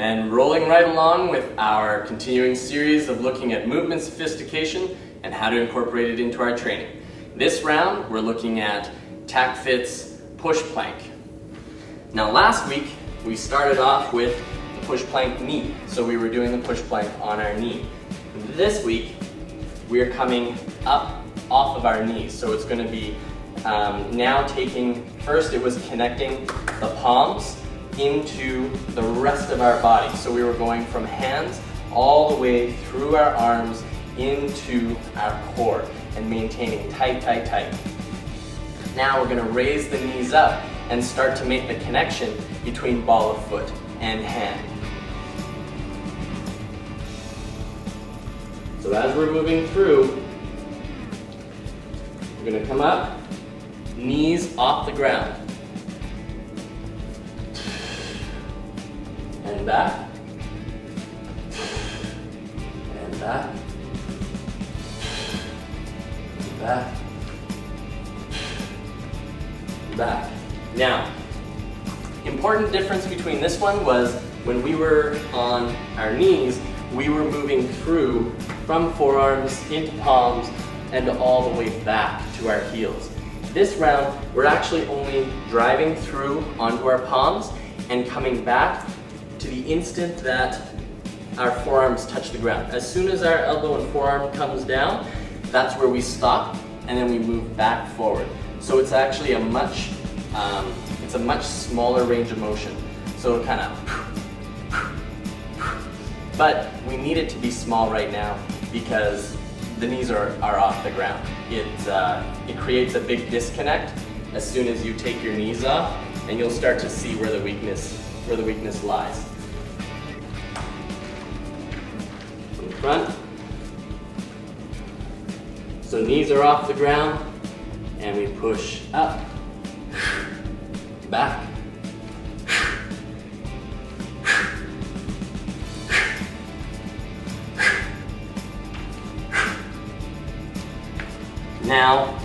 and rolling right along with our continuing series of looking at movement sophistication and how to incorporate it into our training. This round, we're looking at TacFit's push plank. Now last week, we started off with the push plank knee. So we were doing the push plank on our knee. This week, we're coming up off of our knees. So it's going to be now taking, first it was connecting the palms into the rest of our body. So we were going from hands all the way through our arms into our core and maintaining tight, tight, tight. Now we're going to raise the knees up and start to make the connection between ball of foot and hand. So as we're moving through, we're going to come up, knees off the ground. And back. And back. And back. And back. Now, important difference between this one was when we were on our knees, we were moving through from forearms into palms and all the way back to our heels. This round, we're actually only driving through onto our palms and coming back to the instant that our forearms touch the ground. As soon as our elbow and forearm comes down, that's where we stop and then we move back forward. So it's actually a much smaller range of motion. So it kind of, but we need it to be small right now because the knees are off the ground. It creates a big disconnect as soon as you take your knees off, and you'll start to see where the weakness lies. From the front. So knees are off the ground, and we push up, back. Now,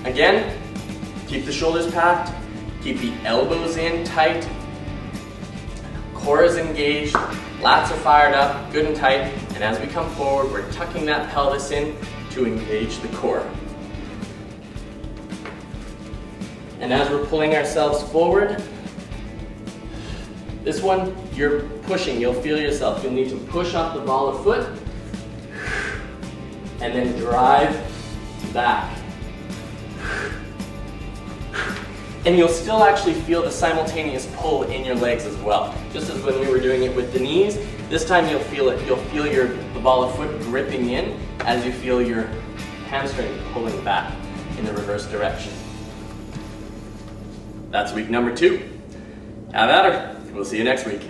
again, keep the shoulders packed, keep the elbows in tight, core is engaged, lats are fired up, good and tight, and as we come forward, we're tucking that pelvis in to engage the core. And as we're pulling ourselves forward, this one, you're pushing, you'll feel yourself. You'll need to push off the ball of foot, and then drive back. And you'll still actually feel the simultaneous pull in your legs as well. Just as when we were doing it with the knees, this time you'll feel it. You'll feel the ball of foot gripping in as you feel your hamstring pulling back in the reverse direction. That's week number 2. Have at her. We'll see you next week.